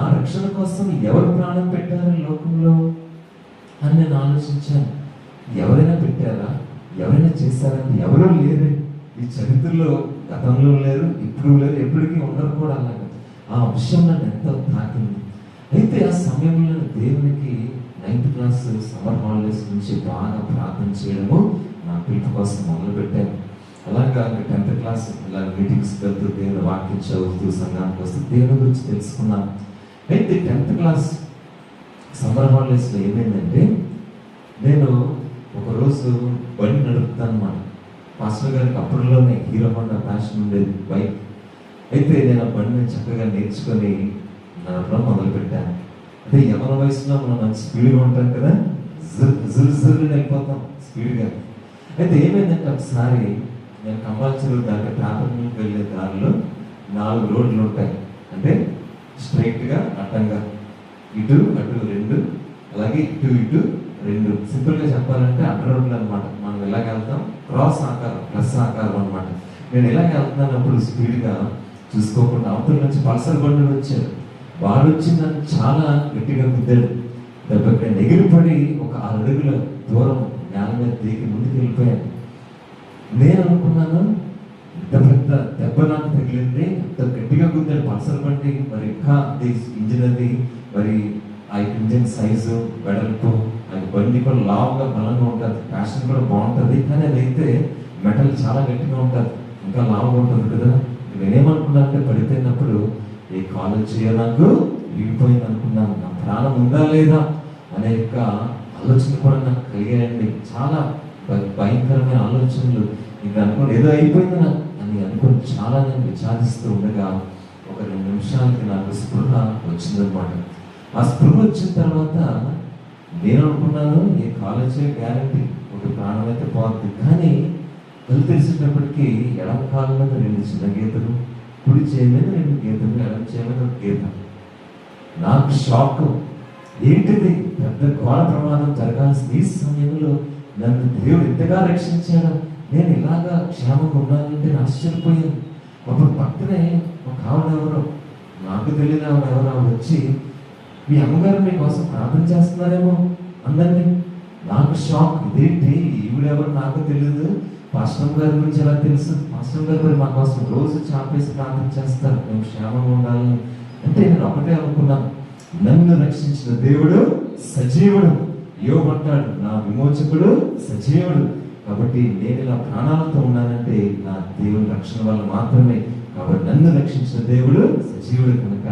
నా రక్షణ కోసం ఎవరు ప్రాణం పెట్టారు లోకంలో అని నేను ఆలోచించాను. ఎవరైనా పెట్టారా? ఎవరైనా చేశారంటే ఎవరూ లేరు. ఈ చరిత్రలో గతంలో లేరు, ఇప్పుడు లేరు, ఎప్పటికీ ఉండరు కూడా. అలాగా ఆ విషయం నన్ను ఎంతో తాకింది. అయితే ఆ సమయంలో దేవునికి 9th క్లాస్ సమ్మర్ హాలిడేస్ నుంచి బాగా ప్రార్థన చేయడము నా పిలుపు కోసం మొదలుపెట్టాను. అలాగా 10th క్లాస్ ఇలా మీటింగ్స్ వెళ్తూ దేవుని వాక్యం చదువుతూ సంఘానికి వస్తూ దేవుని గురించి తెలుసుకున్నాను. అయితే 10th క్లాస్ సమ్మర్ హాలిడేస్లో ఏమైందంటే, నేను ఒకరోజు బండి నడుపుతాను అన్నమాట. మాస్టర్ గారికి అప్పటిలోనే హీరో హోండా ప్యాషన్ ఉండేది, బైక్. అయితే నేను ఆ బండిని చక్కగా నేర్చుకొని నడపడం మొదలుపెట్టాను. అదే యవన వయసులో మనం మంచి స్పీడ్గా ఉంటాం కదా, జుర్రు వెళ్ళిపోతాం స్పీడ్గా. అయితే ఏమైందంటే, ఒకసారి నేను కంబాల్ చెరువు దాకా ట్రాఫిక్ వెళ్ళే దారిలో 4 రోడ్లు ఉంటాయి. అంటే స్ట్రైట్గా అడ్డంగా, ఇటు అటు 2, అలాగే ఇటు 2. సింపుల్గా చెప్పాలంటే అడ్డ రోడ్లు అనమాట. మనం ఎలాగ వెళ్తాం, క్రాస్ ఆకారం, ప్లస్ ఆకారం అనమాట. నేను ఎలాగ వెళ్తున్నానప్పుడు స్పీడ్గా చూసుకోకుండా అవతల నుంచి పల్సర్ బండి వచ్చారు. వాడు వచ్చి నన్ను చాలా గట్టిగా గుద్దాడు. దెబ్బకి నేను ఎగిరిపడి ఒక 6 అడుగుల దూరం నేల మీద దిగి ముందుకు వెళ్ళిపోయాను. నేను అనుకున్నాను, ఇంత పెద్ద దెబ్బ నాకు తగిలింది, అంత గట్టిగా గుద్దాడు పల్సర్ బండి. మరి ఇంకా ఇంజిన్ అది, మరి ఆ ఇంజిన్ సైజు, వెడల్పు, అది బండి కూడా లావుగా బలంగా ఉంటుంది, ప్యాషన్ కూడా బాగుంటుంది. కానీ అదైతే మెటల్ చాలా గట్టిగా ఉంటుంది, ఇంకా లావుగా ఉంటుంది కదా. నేనేమనుకున్నా అంటే, పడిపోయినప్పుడు ఏ కాలేజ్ చేయ నాకు విరిగిపోయింది అనుకున్నాను. నా ప్రాణం ఉందా లేదా అనే యొక్క ఆలోచన కూడా నాకు కలిగాయండి. చాలా భయంకరమైన ఆలోచనలు. ఇంకా అనుకోండి ఏదో అయిపోయింది నాకు అని అనుకుని చాలా నేను విచారిస్తూ ఉండగా ఒక 2 నిమిషాలకి నాకు స్పృహ వచ్చిందనమాట. ఆ స్పృహ వచ్చిన తర్వాత నేను అనుకున్నాను, ఏ కాలేజీ గ్యారంటీ, ఒక ప్రాణం అయితే పోతుంది. కానీ కళ్ళు తెలిసేటప్పటికీ ఎడమ కాళ్ళ మీద 2 చిన్న గీతలు, కుడి చేయ మీద 2 గీతలు, ఎడమ చేయ మీద 1 గీత. నాకు షాక్. ఏంటిది, పెద్ద ఘోర ప్రమాదం జరగాల్సిన ఈ సమయంలో నన్ను దేవుడు ఎంతగా రక్షించాడు, నేను ఇలాగా క్షేమంగా ఉన్నానంటే ఆశ్చర్యపోయాను. అప్పుడు పక్కనే ఒక ఆవిడెవరో, నాకు తెలియదు ఆవిడెవరో, వచ్చి మీ అమ్మగారు మీకోసం ప్రార్థన చేస్తున్నారేమో అందరినీ. నాకు షాక్. ఇదేంటి, ఈవిడెవరు నాకు తెలియదు, పాస్టర్ గారి గురించి ఎలా తెలుసు, పాస్టర్ గారు మరి మా కోసం రోజు చాపేసి ప్రార్థన చేస్తారు, మేము క్షేమంగా ఉండాలని. అంటే నేను ఒకటే అనుకున్నాను, నన్ను రక్షించిన దేవుడు సజీవుడు. యోబు అంటాడు, నా విమోచకుడు సజీవుడు. కాబట్టి నేను ఇలా ప్రాణాలతో ఉన్నానంటే నా దేవుని రక్షణ వల్ల మాత్రమే. కాబట్టి నన్ను రక్షించిన దేవుడు సజీవుడు కనుక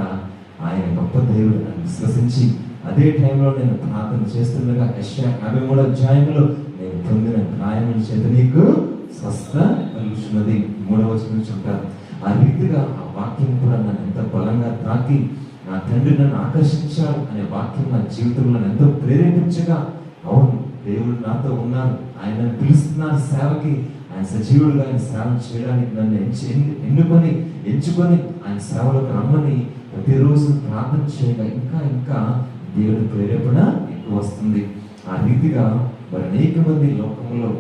ఆయన గొప్ప దేవుడు అని విశ్వసించి, అదే టైంలో నేను ప్రార్థన చేస్తుండగా యెషయా 53వ అధ్యాయంలో నేను పొందిన గాయముల చేత నీకు స్వస్థ కలుగుతున్నది 3వ వచనం నుంచి ఉంటారు. ఆ రీతిగా ఆ వాక్యం కూడా నన్ను ఎంత బలంగా తాకి, నా తండ్రి నన్ను ఆకర్షించాడు అనే వాక్యం నా జీవితంలో ఎంతో ప్రేరేపించగా, అవును దేవుడు నాతో ఉన్నారు, ఆయన పిలుస్తున్నారు సేవకి, ఆయన సజీవుడుగా ఆయన సేవ చేయడానికి నన్ను ఎంచుకొని ఆయన సేవలోకి రమ్మని ప్రతిరోజు ప్రార్థన చేయగా ఇంకా ఇంకా దేవుడి ప్రేరేపణ ఎక్కువ వస్తుంది. ఆ రీతిగా మరి అనేక మంది లోకంలో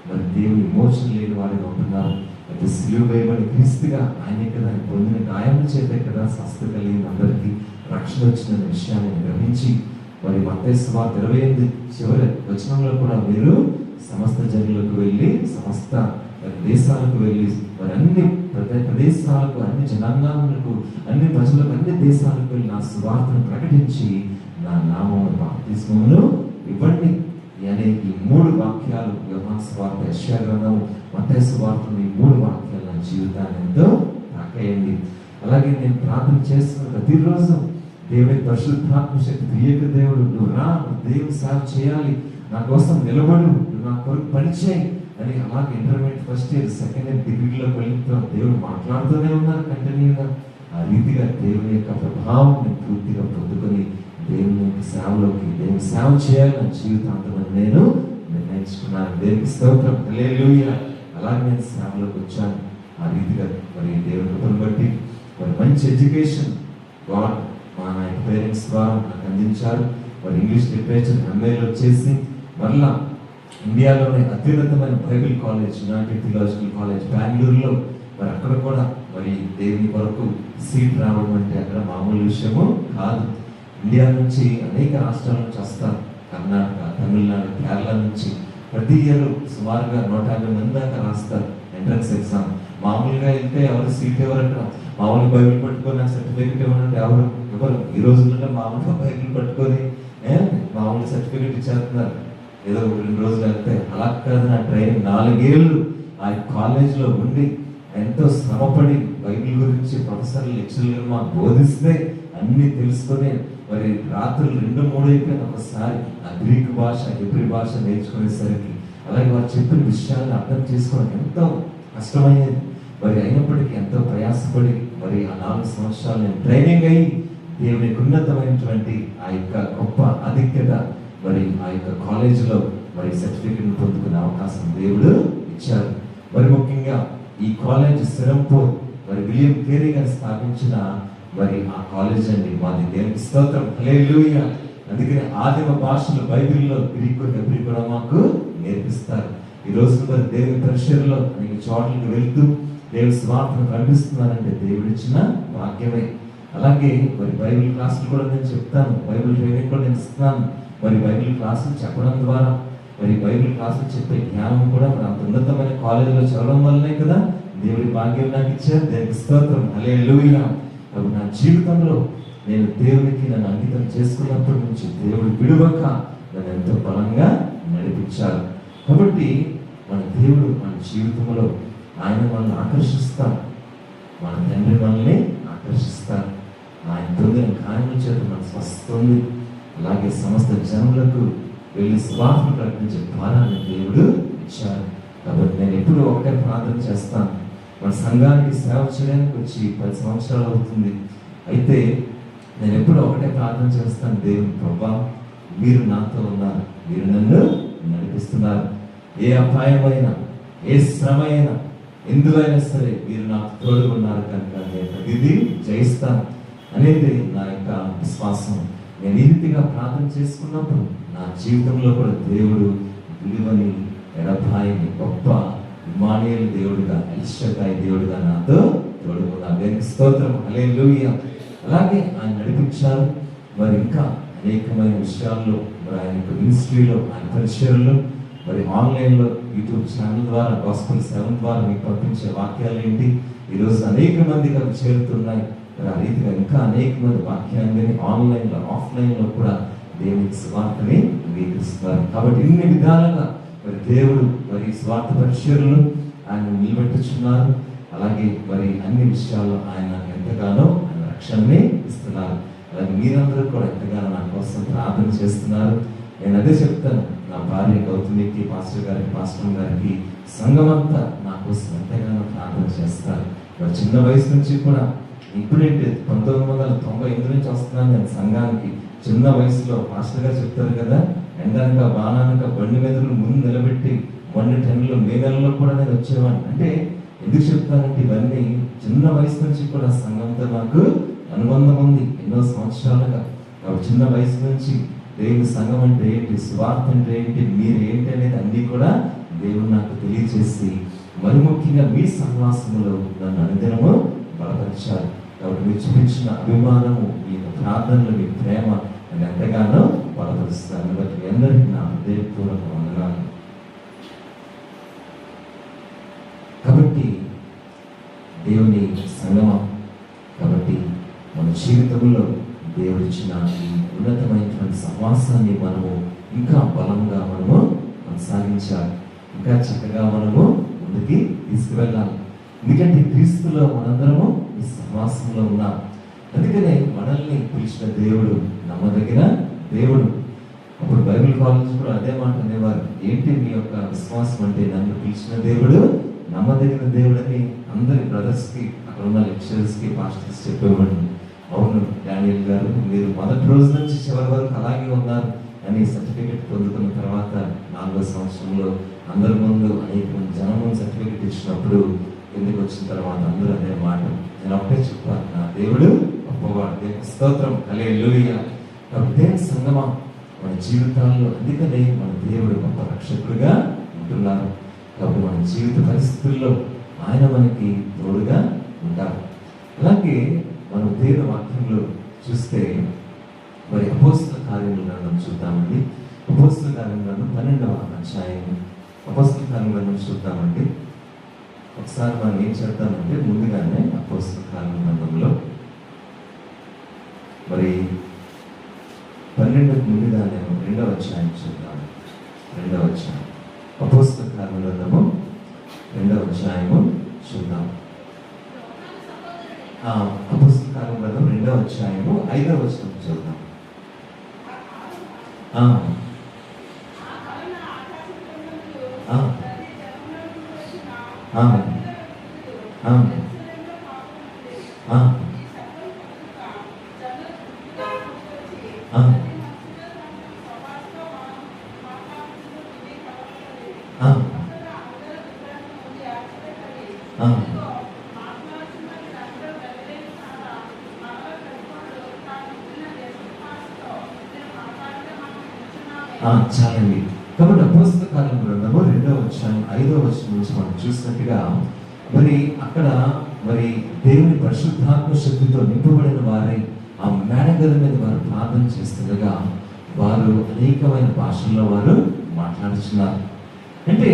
మరి దేవుని విమోచన లేని వారిగా ఉంటున్నారు. అయితే సిలువ వేయబడి క్రీస్తుగా ఆయనే కదా పొందిన గాయముల చేతే కదా స్వస్థత కలిగిన అందరికీ రక్షణ వచ్చిన విషయాన్ని గ్రహించి, మరి మత్తయి సువార్త 28 చివరి వచనంలో కూడా మీరు సమస్త జనులకు వెళ్ళి, సమస్త దేశాలకు వెళ్ళి, మరి అన్ని ప్రదేశాలకు, అన్ని జనాంగాలకు, అన్ని ప్రజలకు, అన్ని దేశాలకు వెళ్ళి నా సువార్తను ప్రకటించి నా నామమును బాప్తిస్మమును ఇవ్వండి అనే ఈ 3 వాక్యాలు, యోహాను సువార్త, యెషయా గ్రంథం, మత్తయి సువార్త, ఈ 3 వాక్యాలు నా జీవితాన్ని ఎంతో తాకేయండి. అలాగే నేను ప్రార్థన చేస్తున్న ప్రతిరోజు దేవుని పరిశుద్ధాత్మ శక్తి, త్రియేక దేవుడు, నువ్వు రా, దేవుని సేవ చేయాలి, నా కోసం నిలబడు, నా కొరకు పనిచేయి అని అలాగే intermediate first year, second year, డిగ్రీలోకి వెళ్ళిన దేవుడు మాట్లాడుతూనే ఉన్నారు కంటిన్యూగా. ఆ రీతిగా దేవుని యొక్క ప్రభావం నేను పూర్తిగా పొందుకొని దేవుని యొక్క సేవలోకి, దేవుని సేవ చేయాలి నా జీవితాంతం నేను నిర్ణయించుకున్నాను. దేవునికి స్తోత్రం, హల్లెలూయా. అలాగే నేను సేవలోకి వచ్చాను. ఆ రీతిగా మరి దేవుని కృపను బట్టి మరి మంచి ఎడ్యుకేషన్ గాడ్ మా పేరెంట్స్ ద్వారా నాకు అందించారు. మరి ఇంగ్లీష్ లిటరేచర్ ఎంఏలో వచ్చేసి మరలా ఇండియాలోనే అత్యున్నతమైన Bible college, United theological college బెంగళూరులో, మరి అక్కడ కూడా మరి మరి దేవుని కొరకు సీట్ రావడం అంటే అక్కడ మామూలు విషయము కాదు. ఇండియా నుంచి అనేక రాష్ట్రాల నుంచి వస్తారు, కర్ణాటక, తమిళనాడు, కేరళ నుంచి ప్రతి ఇయర్ సుమారుగా 150 మంది దాకా రాస్తారు ఎంట్రన్స్ ఎగ్జామ్. మామూలుగా వెళ్తే ఎవరు సీట్ ఎవరు అక్కడ, మామూలు బైబిల్ పట్టుకొని సర్టిఫికేట్ ఇవ్వనంటే ఎవరు ఈ రోజుల్లో మామూలుగా బైబిల్ పట్టుకొని మామూలు సర్టిఫికేట్ ఇచ్చేస్తున్నారు ఏదో 2 రోజులు వెళ్తే. అలా కాదు, నా ట్రైనింగ్ 4 ఏళ్ళు ఆ కాలేజ్లో ఉండి ఎంతో శ్రమపడి బైబిల్ గురించి ప్రొఫెసర్లు లెక్చరర్లు మాకు బోధిస్తే అన్ని తెలుసుకొని మరి రాత్రులు 2-3 అయిపోయిన ఒకసారి ఆ గ్రీక్ భాష, హెబ్రీ భాష నేర్చుకునేసరికి అలాగే వారు చెప్పిన విషయాలను అర్థం చేసుకోవడం ఎంతో కష్టమయ్యేది. మరి అయినప్పటికీ ఎంతో ప్రయాసపడి మరి ఆ 4 సంవత్సరాలు నేను ట్రైనింగ్ అయ్యి దేవునికి ఉన్నతమైనటువంటి ఆ యొక్క గొప్ప ఆధిక్యత మరి ఆ యొక్క కాలేజీలో మరి సర్టిఫికెట్ పొందుకునే అవకాశం దేవుడు ఇచ్చారు. మరి ముఖ్యంగా ఈ కాలేజ్ సిరంపూర్ మరి విలియం కేరీ గారు స్థాపించిన మరి ఆ కాలేజ్ అండి మాది. దేవునికి స్తోత్రం, హల్లెలూయా. అందుకని ఆదిమ భాషలు బైబిల్లో గ్రీకు, హెబ్రీ కూడా మాకు నేర్పిస్తారు. ఈ రోజు మరి దేవుని పరిచర్యలో అనేక చోట్లకు వెళ్తూ దేవుని స్వార్థను ప్రకటిస్తున్నారంటే దేవుడిచ్చిన భాగ్యమే. అలాగే మరి బైబిల్ క్లాసులు కూడా నేను చెప్తాను, బైబిల్ ట్రైనింగ్ కూడా నేను ఇస్తున్నాను. మరి బైబిల్ క్లాసులు చెప్పడం ద్వారా మరి బైబిల్ క్లాసులు చెప్పే జ్ఞానం కూడా మరి అంత ఉన్నతమైన కాలేజీలో చదవడం వల్లనే కదా దేవుడి భాగ్యం నాకు ఇచ్చారు. దేవునికి స్తోత్రం, హల్లెలూయా. నా జీవితంలో నేను దేవునికి నన్ను అంకితం చేసుకున్నప్పటి నుంచి దేవుడు విడువక నన్ను ఎంతో బలంగా నడిపించారు. కాబట్టి మన దేవుడు మన జీవితంలో ఆయన మనల్ని ఆకర్షిస్తారు, మన తండ్రి మనల్ని ఆకర్షిస్తారు. ఆయన పొందిన కార్యముల చేత మనకు స్వస్థత. అలాగే సమస్త జనులకు వెళ్ళి సువార్త ప్రకటించే భారాన్ని దేవుడు ఇచ్చారు. కాబట్టి నేను ఎప్పుడు ఒకటే ప్రార్థన చేస్తాను. మన సంఘానికి సేవ చేయడానికి వచ్చి 10 సంవత్సరాలు అవుతుంది. అయితే నేను ఎప్పుడు ఒకటే ప్రార్థన చేస్తాను, దేవుని ప్రభా మీరు నాతో ఉన్నారు, మీరు నన్ను నడిపిస్తున్నారు. ఏ అపాయమైనా, ఏ శ్రమ అయినా, ఎందువైనా సరే మీరు నాకు తోడుకున్నారు కనుక నేను ప్రతిదీ జయిస్తాను అనేది నా యొక్క విశ్వాసం. నేను ఈ రీతిగా ప్రార్థన చేసుకున్నప్పుడు నా జీవితంలో కూడా దేవుడు విలువని, ఎడబాయిని, గొప్ప ఇమ్మానుయేలు దేవుడుగా, ఎల్షదాయి దేవుడుగా నాతో తోడుకున్నారు. దేవునికి స్తోత్రం, హల్లెలూయా. అలాగే ఆయన నడిపించారు. మరి ఇంకా అనేకమైన విషయాల్లో మరి ఆయన యొక్క మినిస్ట్రీలో, ఆయన పరిచర్యలో, మరి ఆన్లైన్లో యూట్యూబ్ ఛానల్ ద్వారా, గాస్పెల్ 7 ద్వారా మీకు పంపించే వాక్యాలు ఏంటి ఈరోజు అనేక మందికి అవి చేరుతున్నాయి. మరి ఆ రీతిగా ఇంకా అనేక మంది వాక్యాన్ని ఆన్లైన్లో, ఆఫ్లైన్లో కూడా దేవునికి స్వార్థని అంగీకరిస్తున్నారు. కాబట్టి ఇన్ని విధాలుగా మరి దేవుడు మరి స్వార్థ పరిచర్యలు ఆయన నిలబెట్టుచున్నారు. అలాగే మరి అన్ని విషయాల్లో ఆయన ఎంతగానో ఆయన రక్షణని ఇస్తున్నారు. అలాగే మీరందరూ కూడా ఎంతగానో నా కోసం ప్రార్థన చేస్తున్నారు. నేను అదే చెప్తాను, నా భార్య గౌతమికి, పాస్టర్ గారికి, పాస్టర్ గారికి, సంఘమంతా నా కోసం ఎంతగానో ప్రార్థన చేస్తారు. మరి చిన్న వయసు నుంచి కూడా, ఇప్పుడేంటి 1998 నుంచి వస్తున్నాను నేను సంఘానికి. చిన్న వయసులో పాస్టర్ గారు చెప్తారు కదా, ఎండనక వాననక బండి మీద ముందు నిలబెట్టి బండి 10లో మే నెలలో కూడా నేను వచ్చేవాడిని. అంటే ఎందుకు చెప్తానంటే ఇవన్నీ చిన్న వయసు నుంచి కూడా సంఘంతో నాకు అనుబంధం ఉంది ఎన్నో సంవత్సరాలుగా. చిన్న వయసు నుంచి దేవుని సంఘం అంటే ఏంటి, స్వార్థ అంటే ఏంటి, మీరు ఏంటి అనేది అన్నీ కూడా దేవుడు నాకు తెలియజేసి మరి ముఖ్యంగా మీ సహవాసంలో నన్ను అనుదినము బలపరిచారు. కాబట్టి మీరు చూపించిన అభిమానము, మీ ప్రార్థనలు, మీ ప్రేమ నేను ఎంతగానో బలపరుస్తాను. బట్టి మీ అందరికీ నా హృదయపూర్వక వందనాలు. కాబట్టి దేవుని సంగమం, కాబట్టి మన జీవితంలో దేవుడిచ్చిన ఈ ఉన్నతమైనటువంటి సహవాసాన్ని మనము ఇంకా బలంగా మనము కొనసాగించాలి, ఇంకా చక్కగా మనము ముందుకి తీసుకువెళ్ళాలి. ఎందుకంటే క్రీస్తులో మనందరము ఈ సహవాసంలో ఉన్నాం. అందుకనే మనల్ని పిలిచిన దేవుడు నమ్మదగిన దేవుడు. అప్పుడు బైబిల్ కాలేజ్ కూడా అదే మాట అనేవారు, ఏంటి మీ యొక్క విశ్వాసం అంటే నన్ను పిలిచిన దేవుడు నమ్మదగిన దేవుడు అని అందరి బ్రదర్స్కి, అక్కడ ఉన్న లెక్చరర్స్కి, పాస్టర్స్ చెప్పేవాడు. అవును డానియల్ గారు, మీరు మొదటి రోజు నుంచి చివరి వరకు అలాగే ఉన్నారు అని సర్టిఫికెట్ పొందుకున్న తర్వాత 4వ సంవత్సరంలో అందరి ముందు అనేక మంది జనం ముందు సర్టిఫికెట్ ఇచ్చినప్పుడు ఎందుకు వచ్చిన తర్వాత అందరూ అదే మాట నేను ఒకటే చెప్పాను, నా దేవుడు గొప్పవాడు. దేవుని స్తోత్రం, హల్లెలూయా. కాబట్టి దేవుని సంగమం మన జీవితాల్లో, అందుకనే మన దేవుడు గొప్ప రక్షకుడుగా ఉంటున్నారు. కాబట్టి మన జీవిత పరిస్థితుల్లో ఆయన మనకి తోడుగా ఉంటారు. అలాగే మనం దేవుని వాక్యంలో చూస్తే మరి అపోస్తల కార్యముల గ్రంథం చూద్దామండి. అపోస్తల కార్యం గ్రంథం 12వ అధ్యాయం. అపోస్తల కార్యం గ్రంథం చూద్దామండి. ఒకసారి మనం ఏం చేద్దామంటే ముందుగానే అపోస్తల కార్యం గ్రంథంలో మరి 12కు ముందుగానే 2వ అధ్యాయం చూద్దాం. 2వ అధ్యాయం అపోస్తల కార్యం గ్రంథము 2వ అధ్యాయము చూద్దాం. అపోస్తల కార్యం గ్రంథం 2వ అధ్యాయము 5వ వచనం చూద్దాం. ఆ చాలండి. కాబట్టి అపోస్తల కార్యం గ్రంథము 2వ అధ్యాయం 5వ వచనం నుంచి మనం చూసినట్టుగా మరి అక్కడ మరి దేవుని పరిశుద్ధాత్మ శక్తితో నింపబడిన వారై ఆ మేడగల మీద వారు ప్రార్థన చేస్తుండగా వారు అనేకమైన భాషల్లో వారు మాట్లాడుతున్నారు. అంటే